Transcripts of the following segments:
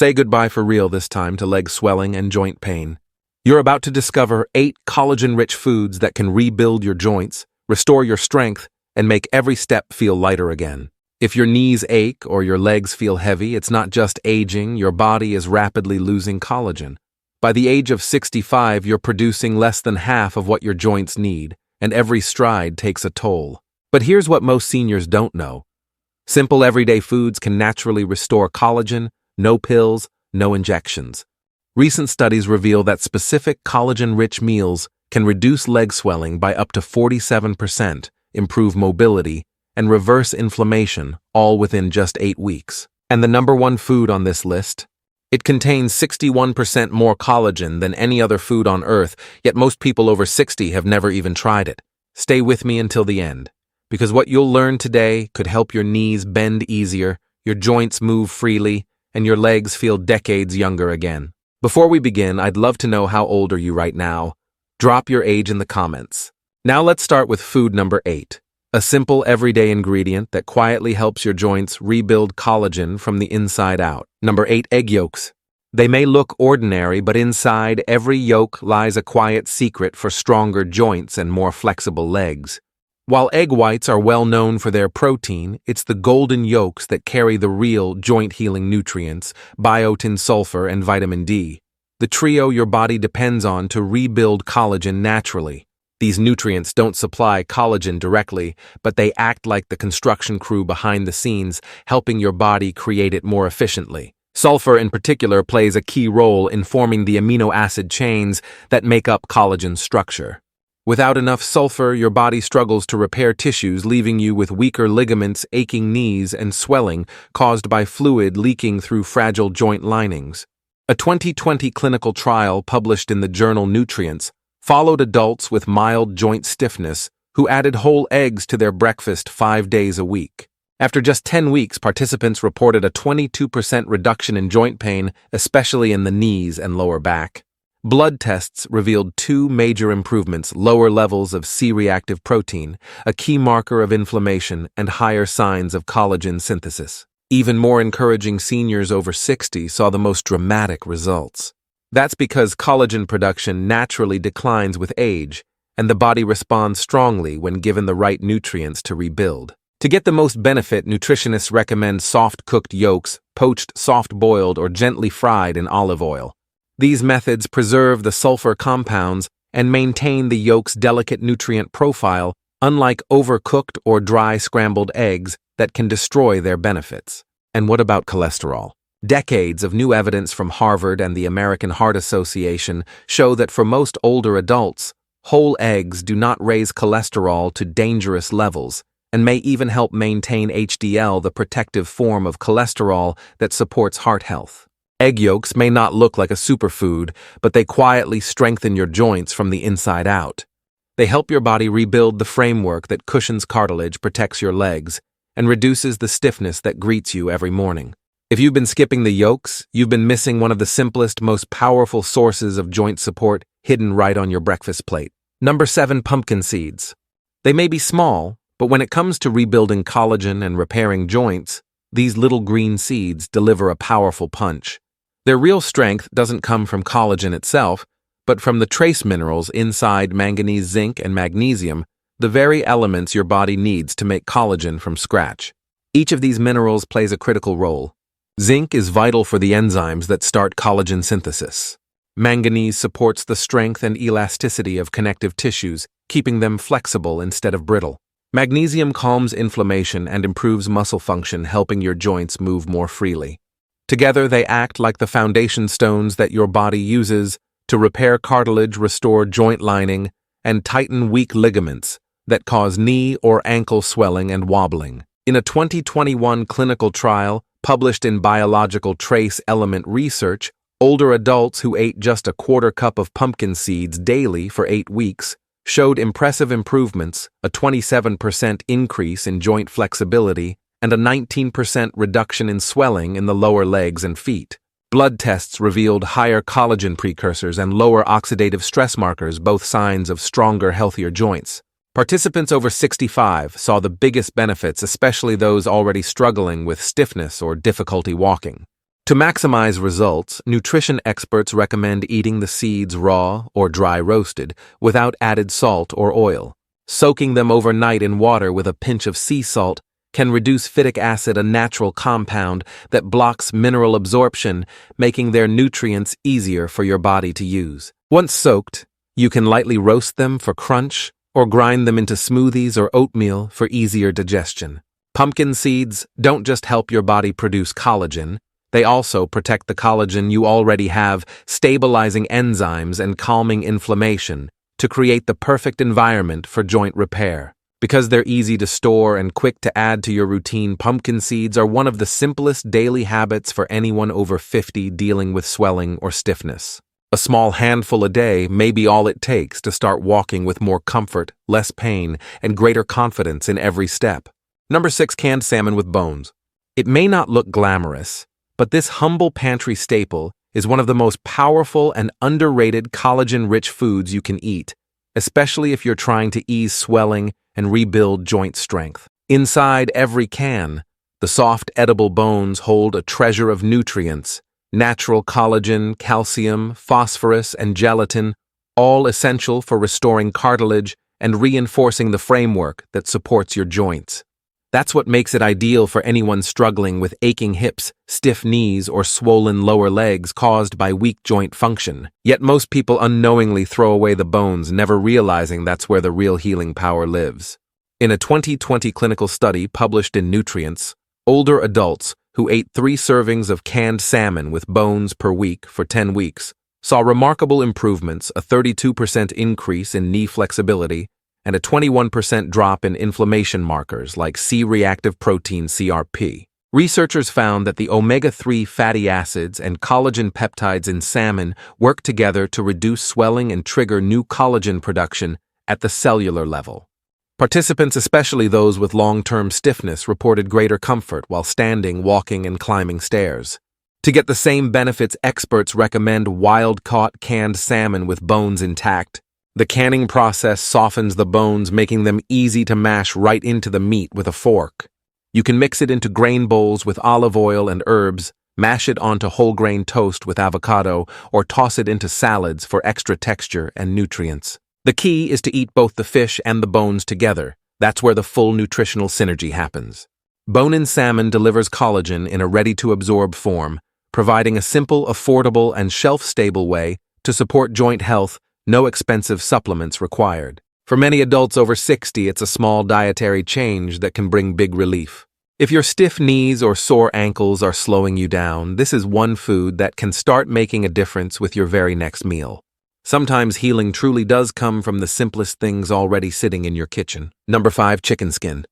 Say goodbye for real this time to leg swelling and joint pain. You're about to discover 8 collagen-rich foods that can rebuild your joints, restore your strength, and make every step feel lighter again. If your knees ache or your legs feel heavy, it's not just aging, your body is rapidly losing collagen. By the age of 65, you're producing less than half of what your joints need, and every stride takes a toll. But here's what most seniors don't know. Simple everyday foods can naturally restore collagen, no pills, no injections. Recent studies reveal that specific collagen-rich meals can reduce leg swelling by up to 47%, improve mobility, and reverse inflammation, all within just 8 weeks. And the number one food on this list? It contains 61% more collagen than any other food on Earth, yet most people over 60 have never even tried it. Stay with me until the end, because what you'll learn today could help your knees bend easier, your joints move freely, and your legs feel decades younger again. Before we begin, I'd love to know how old are you right now? Drop your age in the comments. Now let's start with food number 8. A simple everyday ingredient that quietly helps your joints rebuild collagen from the inside out. Number 8, egg yolks. They may look ordinary, but inside every yolk lies a quiet secret for stronger joints and more flexible legs. While egg whites are well known for their protein, it's the golden yolks that carry the real joint-healing nutrients, biotin, sulfur, and vitamin D. The trio your body depends on to rebuild collagen naturally. These nutrients don't supply collagen directly, but they act like the construction crew behind the scenes, helping your body create it more efficiently. Sulfur in particular plays a key role in forming the amino acid chains that make up collagen's structure. Without enough sulfur, your body struggles to repair tissues, leaving you with weaker ligaments, aching knees, and swelling caused by fluid leaking through fragile joint linings. A 2020 clinical trial published in the journal Nutrients followed adults with mild joint stiffness who added whole eggs to their breakfast 5 days a week. After just 10 weeks, participants reported a 22% reduction in joint pain, especially in the knees and lower back. Blood tests revealed 2 major improvements: lower levels of C-reactive protein, a key marker of inflammation, and higher signs of collagen synthesis. Even more encouraging, seniors over 60 saw the most dramatic results. That's because collagen production naturally declines with age, and the body responds strongly when given the right nutrients to rebuild. To get the most benefit, nutritionists recommend soft-cooked yolks, poached, soft-boiled, or gently fried in olive oil. These methods preserve the sulfur compounds and maintain the yolk's delicate nutrient profile, unlike overcooked or dry scrambled eggs that can destroy their benefits. And what about cholesterol? Decades of new evidence from Harvard and the American Heart Association show that for most older adults, whole eggs do not raise cholesterol to dangerous levels and may even help maintain HDL, the protective form of cholesterol that supports heart health. Egg yolks may not look like a superfood, but they quietly strengthen your joints from the inside out. They help your body rebuild the framework that cushions cartilage, protects your legs, and reduces the stiffness that greets you every morning. If you've been skipping the yolks, you've been missing one of the simplest, most powerful sources of joint support hidden right on your breakfast plate. Number 7, pumpkin seeds. They may be small, but when it comes to rebuilding collagen and repairing joints, these little green seeds deliver a powerful punch. Their real strength doesn't come from collagen itself, but from the trace minerals inside: manganese, zinc, and magnesium, the very elements your body needs to make collagen from scratch. Each of these minerals plays a critical role. Zinc is vital for the enzymes that start collagen synthesis. Manganese supports the strength and elasticity of connective tissues, keeping them flexible instead of brittle. Magnesium calms inflammation and improves muscle function, helping your joints move more freely. Together, they act like the foundation stones that your body uses to repair cartilage, restore joint lining, and tighten weak ligaments that cause knee or ankle swelling and wobbling. In a 2021 clinical trial published in Biological Trace Element Research, older adults who ate just a quarter cup of pumpkin seeds daily for 8 weeks showed impressive improvements: a 27% increase in joint flexibility and a 19% reduction in swelling in the lower legs and feet. Blood tests revealed higher collagen precursors and lower oxidative stress markers, both signs of stronger, healthier joints. Participants over 65 saw the biggest benefits, especially those already struggling with stiffness or difficulty walking. To maximize results, nutrition experts recommend eating the seeds raw or dry roasted without added salt or oil. Soaking them overnight in water with a pinch of sea salt can reduce phytic acid, a natural compound that blocks mineral absorption, making their nutrients easier for your body to use. Once soaked, you can lightly roast them for crunch or grind them into smoothies or oatmeal for easier digestion. Pumpkin seeds don't just help your body produce collagen, they also protect the collagen you already have, stabilizing enzymes and calming inflammation to create the perfect environment for joint repair. Because they're easy to store and quick to add to your routine, pumpkin seeds are one of the simplest daily habits for anyone over 50 dealing with swelling or stiffness. A small handful a day may be all it takes to start walking with more comfort, less pain, and greater confidence in every step. Number 6. Canned salmon with bones. It may not look glamorous, but this humble pantry staple is one of the most powerful and underrated collagen-rich foods you can eat, especially if you're trying to ease swelling and rebuild joint strength. Inside every can, the soft edible bones hold a treasure of nutrients, natural collagen, calcium, phosphorus, and gelatin, all essential for restoring cartilage and reinforcing the framework that supports your joints. That's what makes it ideal for anyone struggling with aching hips, stiff knees, or swollen lower legs caused by weak joint function. Yet most people unknowingly throw away the bones, never realizing that's where the real healing power lives. In a 2020 clinical study published in Nutrients, older adults who ate 3 servings of canned salmon with bones per week for 10 weeks saw remarkable improvements, a 32% increase in knee flexibility, and a 21% drop in inflammation markers like C-reactive protein CRP. Researchers found that the omega-3 fatty acids and collagen peptides in salmon work together to reduce swelling and trigger new collagen production at the cellular level. Participants, especially those with long-term stiffness, reported greater comfort while standing, walking, and climbing stairs. To get the same benefits, experts recommend wild-caught canned salmon with bones intact. The canning process softens the bones, making them easy to mash right into the meat with a fork. You can mix it into grain bowls with olive oil and herbs, mash it onto whole grain toast with avocado, or toss it into salads for extra texture and nutrients. The key is to eat both the fish and the bones together. That's where the full nutritional synergy happens. Bone-in salmon delivers collagen in a ready-to-absorb form, providing a simple, affordable, and shelf-stable way to support joint health. No expensive supplements required. For many adults over 60, it's a small dietary change that can bring big relief. If your stiff knees or sore ankles are slowing you down, this is one food that can start making a difference with your very next meal. Sometimes healing truly does come from the simplest things already sitting in your kitchen. Number 5. Chicken skin.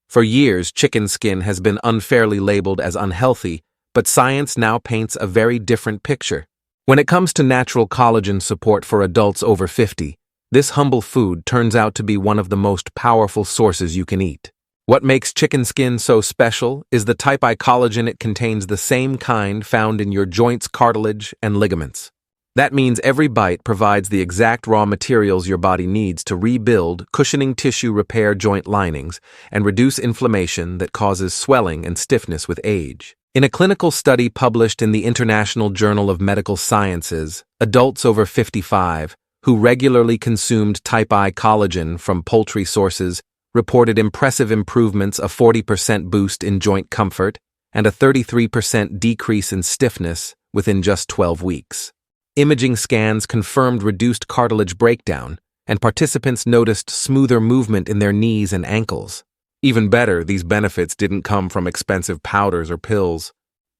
For years, chicken skin has been unfairly labeled as unhealthy, but science now paints a very different picture. When it comes to natural collagen support for adults over 50, this humble food turns out to be one of the most powerful sources you can eat. What makes chicken skin so special is the type I collagen. It contains the same kind found in your joints, cartilage, and ligaments. That means every bite provides the exact raw materials your body needs to rebuild, cushioning tissue, repair joint linings, and reduce inflammation that causes swelling and stiffness with age. In a clinical study published in the International Journal of Medical Sciences, adults over 55 who regularly consumed type I collagen from poultry sources reported impressive improvements, a 40% boost in joint comfort and a 33% decrease in stiffness within just 12 weeks. Imaging scans confirmed reduced cartilage breakdown, and participants noticed smoother movement in their knees and ankles. Even better, these benefits didn't come from expensive powders or pills.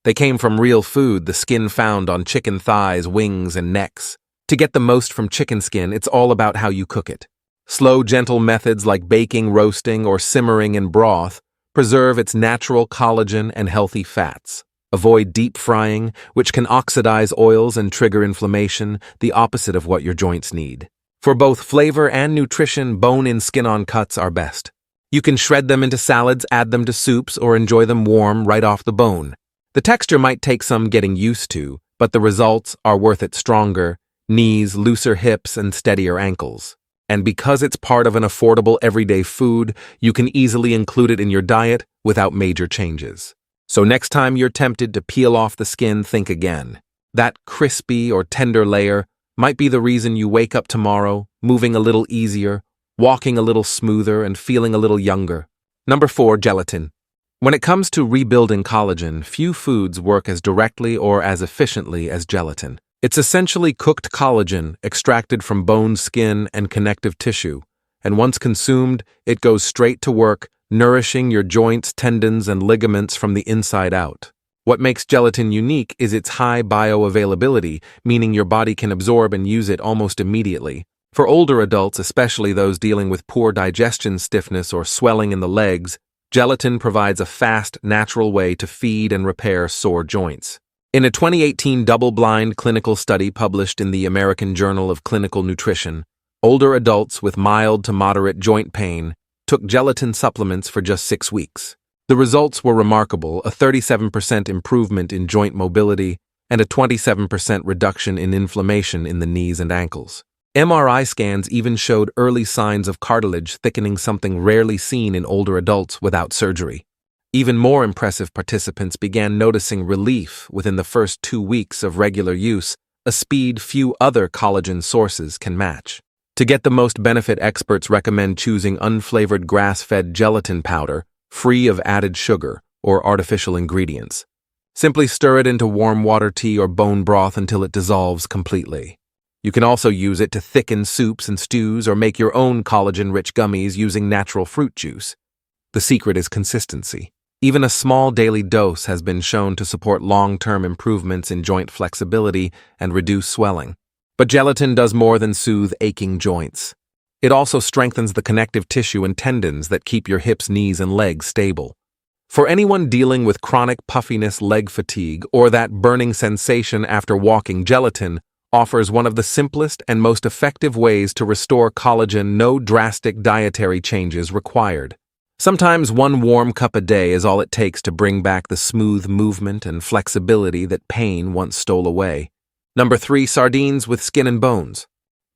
They came from real food, the skin found on chicken thighs, wings, and necks. To get the most from chicken skin, it's all about how you cook it. Slow, gentle methods like baking, roasting, or simmering in broth preserve its natural collagen and healthy fats. Avoid deep frying, which can oxidize oils and trigger inflammation, the opposite of what your joints need. For both flavor and nutrition, bone-in skin-on cuts are best. You can shred them into salads, add them to soups, or enjoy them warm right off the bone. The texture might take some getting used to, but the results are worth it. Stronger knees, looser hips, and steadier ankles. And because it's part of an affordable everyday food, you can easily include it in your diet without major changes. So next time you're tempted to peel off the skin, think again. That crispy or tender layer might be the reason you wake up tomorrow, moving a little easier, walking a little smoother, and feeling a little younger. Number 4, gelatin. When it comes to rebuilding collagen, few foods work as directly or as efficiently as gelatin. It's essentially cooked collagen extracted from bone, skin, and connective tissue, and once consumed, it goes straight to work, nourishing your joints, tendons, and ligaments from the inside out. What makes gelatin unique is its high bioavailability, meaning your body can absorb and use it almost immediately. For older adults, especially those dealing with poor digestion, stiffness, or swelling in the legs, gelatin provides a fast, natural way to feed and repair sore joints. In a 2018 double-blind clinical study published in the American Journal of Clinical Nutrition, older adults with mild to moderate joint pain took gelatin supplements for just 6 weeks. The results were remarkable: a 37% improvement in joint mobility and a 27% reduction in inflammation in the knees and ankles. MRI scans even showed early signs of cartilage thickening, something rarely seen in older adults without surgery. Even more impressive, participants began noticing relief within the first 2 weeks of regular use, a speed few other collagen sources can match. To get the most benefit, experts recommend choosing unflavored grass-fed gelatin powder, free of added sugar or artificial ingredients. Simply stir it into warm water, tea, or bone broth until it dissolves completely. You can also use it to thicken soups and stews or make your own collagen-rich gummies using natural fruit juice. The secret is consistency. Even a small daily dose has been shown to support long-term improvements in joint flexibility and reduce swelling. But gelatin does more than soothe aching joints. It also strengthens the connective tissue and tendons that keep your hips, knees, and legs stable. For anyone dealing with chronic puffiness, leg fatigue, or that burning sensation after walking, gelatin offers one of the simplest and most effective ways to restore collagen. No drastic dietary changes required. Sometimes one warm cup a day is all it takes to bring back the smooth movement and flexibility that pain once stole away. Number 3, sardines with skin and bones.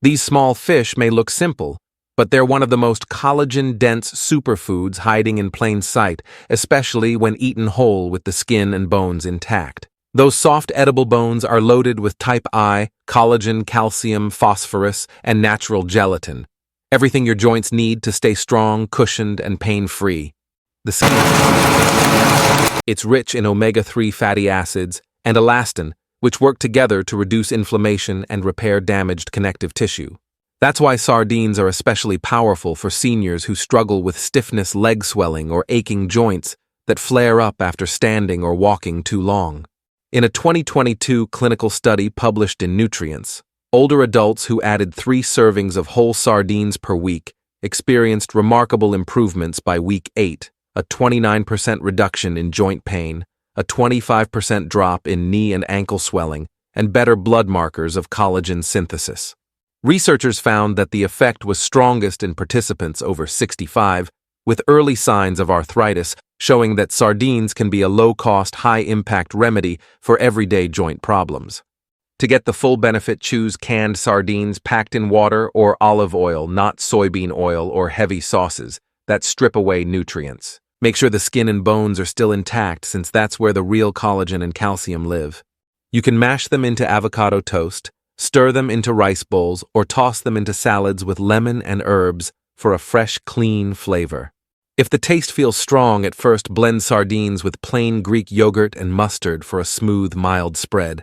These small fish may look simple, but they're one of the most collagen-dense superfoods hiding in plain sight, especially when eaten whole with the skin and bones intact. Those soft, edible bones are loaded with type I, collagen, calcium, phosphorus, and natural gelatin. Everything your joints need to stay strong, cushioned, and pain-free. The skin. It's rich in omega-3 fatty acids and elastin, which work together to reduce inflammation and repair damaged connective tissue. That's why sardines are especially powerful for seniors who struggle with stiffness, leg swelling, or aching joints that flare up after standing or walking too long. In a 2022 clinical study published in Nutrients, older adults who added 3 servings of whole sardines per week experienced remarkable improvements by week 8, a 29% reduction in joint pain, a 25% drop in knee and ankle swelling, and better blood markers of collagen synthesis. Researchers found that the effect was strongest in participants over 65, with early signs of arthritis, showing that sardines can be a low-cost, high-impact remedy for everyday joint problems. To get the full benefit, choose canned sardines packed in water or olive oil, not soybean oil or heavy sauces that strip away nutrients. Make sure the skin and bones are still intact, since that's where the real collagen and calcium live. You can mash them into avocado toast, stir them into rice bowls, or toss them into salads with lemon and herbs for a fresh, clean flavor. If the taste feels strong at first, blend sardines with plain Greek yogurt and mustard for a smooth, mild spread.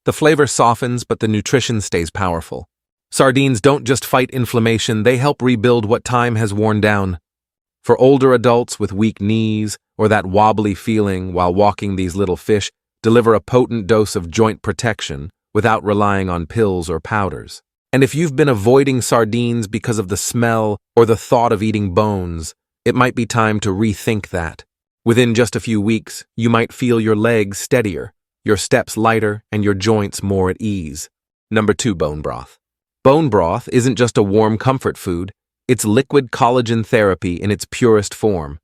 The flavor softens, but the nutrition stays powerful. Sardines don't just fight inflammation, they help rebuild what time has worn down. For older adults with weak knees or that wobbly feeling while walking, these little fish deliver a potent dose of joint protection without relying on pills or powders. And if you've been avoiding sardines because of the smell or the thought of eating bones, it might be time to rethink that. Within just a few weeks, you might feel your legs steadier, your steps lighter, and your joints more at ease. Number 2, bone broth. Bone broth isn't just a warm comfort food, it's liquid collagen therapy in its purest form.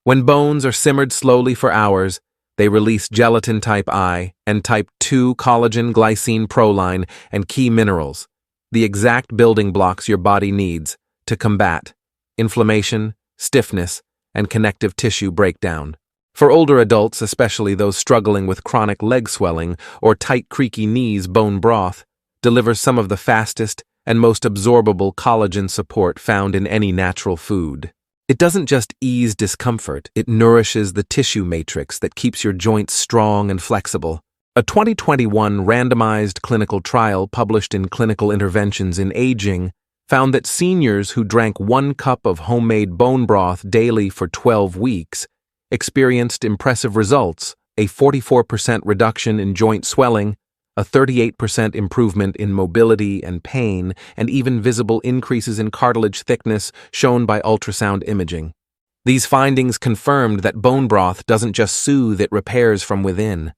When bones are simmered slowly for hours, they release gelatin type I and type 2 collagen, glycine, proline, and key minerals, the exact building blocks your body needs to combat inflammation, stiffness, and connective tissue breakdown. For older adults, especially those struggling with chronic leg swelling or tight, creaky knees, bone broth delivers some of the fastest and most absorbable collagen support found in any natural food. It doesn't just ease discomfort, it nourishes the tissue matrix that keeps your joints strong and flexible. A 2021 randomized clinical trial published in Clinical Interventions in Aging found that seniors who drank 1 cup of homemade bone broth daily for 12 weeks experienced impressive results: a 44% reduction in joint swelling, a 38% improvement in mobility and pain, and even visible increases in cartilage thickness shown by ultrasound imaging. These findings confirmed that bone broth doesn't just soothe, it repairs from within.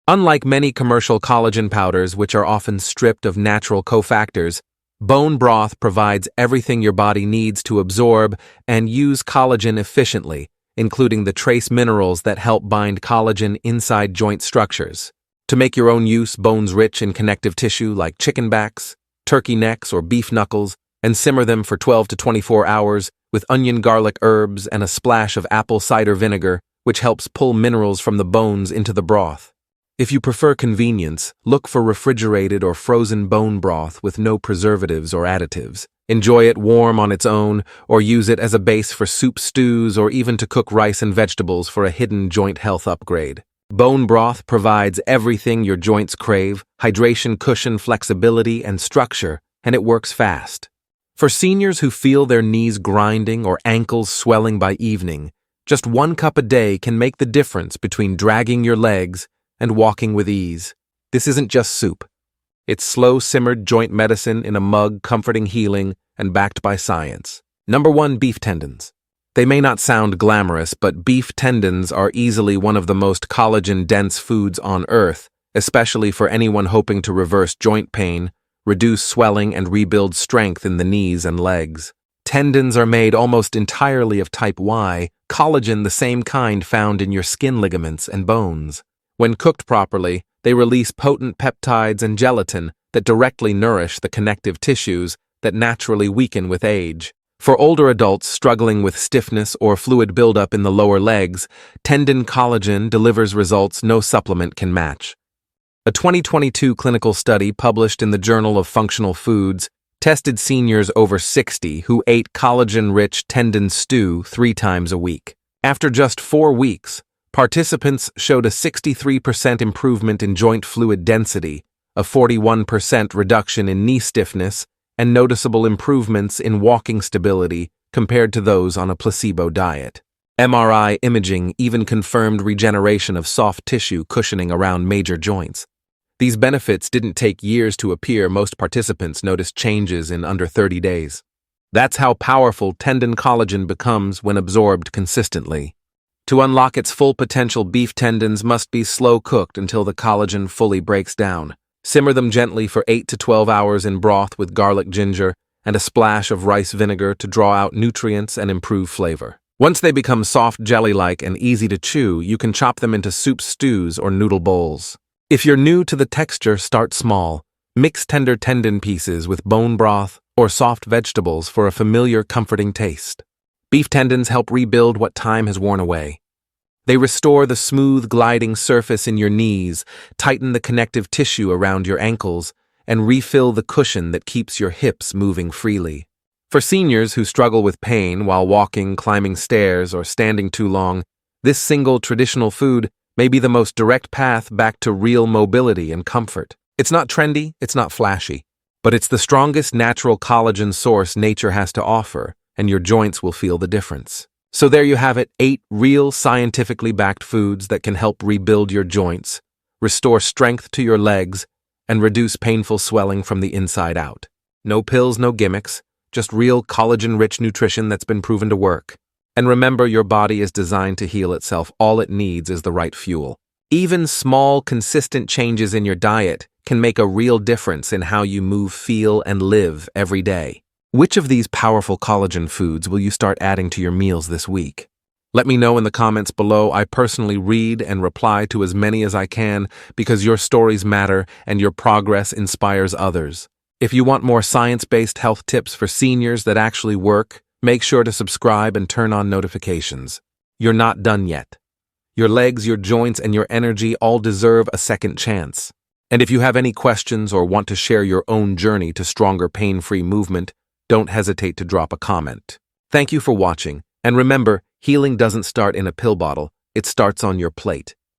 Unlike many commercial collagen powders, which are often stripped of natural cofactors, bone broth provides everything your body needs to absorb and use collagen efficiently, including the trace minerals that help bind collagen inside joint structures. To make your own use bones rich in connective tissue like chicken backs, turkey necks, or beef knuckles, and simmer them for 12 to 24 hours with onion, garlic, herbs, and a splash of apple cider vinegar, which helps pull minerals from the bones into the broth. If you prefer convenience, look for refrigerated or frozen bone broth with no preservatives or additives. Enjoy it warm on its own, or use it as a base for soup, stews, or even to cook rice and vegetables for a hidden joint health upgrade. Bone broth provides everything your joints crave: hydration, cushion, flexibility, and structure, and it works fast. For seniors who feel their knees grinding or ankles swelling by evening, just 1 cup a day can make the difference between dragging your legs and walking with ease. This isn't just soup. It's slow-simmered joint medicine in a mug, comforting, healing, and backed by science. Number 1, beef tendons. They may not sound glamorous, but beef tendons are easily one of the most collagen-dense foods on earth, especially for anyone hoping to reverse joint pain, reduce swelling, and rebuild strength in the knees and legs. Tendons are made almost entirely of type Y, collagen, the same kind found in your skin ligaments and bones. When cooked properly, they release potent peptides and gelatin that directly nourish the connective tissues that naturally weaken with age. For older adults struggling with stiffness or fluid buildup in the lower legs, tendon collagen delivers results no supplement can match. A 2022 clinical study published in the Journal of Functional Foods tested seniors over 60 who ate collagen-rich tendon stew 3 times a week. After just 4 weeks, participants showed a 63% improvement in joint fluid density, a 41% reduction in knee stiffness, and noticeable improvements in walking stability compared to those on a placebo diet. MRI imaging even confirmed regeneration of soft tissue cushioning around major joints. These benefits didn't take years to appear. Most participants noticed changes in under 30 days. That's how powerful tendon collagen becomes when absorbed consistently. To unlock its full potential, beef tendons must be slow cooked until the collagen fully breaks down. Simmer them gently for 8 to 12 hours in broth with garlic, ginger, and a splash of rice vinegar to draw out nutrients and improve flavor. Once they become soft, jelly-like, and easy to chew, you can chop them into soup, stews, or noodle bowls. If you're new to the texture, start small. Mix tender tendon pieces with bone broth or soft vegetables for a familiar, comforting taste. Beef tendons help rebuild what time has worn away. They restore the smooth, gliding surface in your knees, tighten the connective tissue around your ankles, and refill the cushion that keeps your hips moving freely. For seniors who struggle with pain while walking, climbing stairs, or standing too long, this single traditional food may be the most direct path back to real mobility and comfort. It's not trendy, it's not flashy, but it's the strongest natural collagen source nature has to offer, and your joints will feel the difference. So there you have it, 8 real scientifically backed foods that can help rebuild your joints, restore strength to your legs, and reduce painful swelling from the inside out. No pills, no gimmicks, just real collagen-rich nutrition that's been proven to work. And remember, your body is designed to heal itself. All it needs is the right fuel. Even small, consistent changes in your diet can make a real difference in how you move, feel, and live every day. Which of these powerful collagen foods will you start adding to your meals this week? Let me know in the comments below. I personally read and reply to as many as I can because your stories matter and your progress inspires others. If you want more science-based health tips for seniors that actually work, make sure to subscribe and turn on notifications. You're not done yet. Your legs, your joints, and your energy all deserve a second chance. And if you have any questions or want to share your own journey to stronger pain-free movement, don't hesitate to drop a comment. Thank you for watching, and remember, healing doesn't start in a pill bottle, it starts on your plate.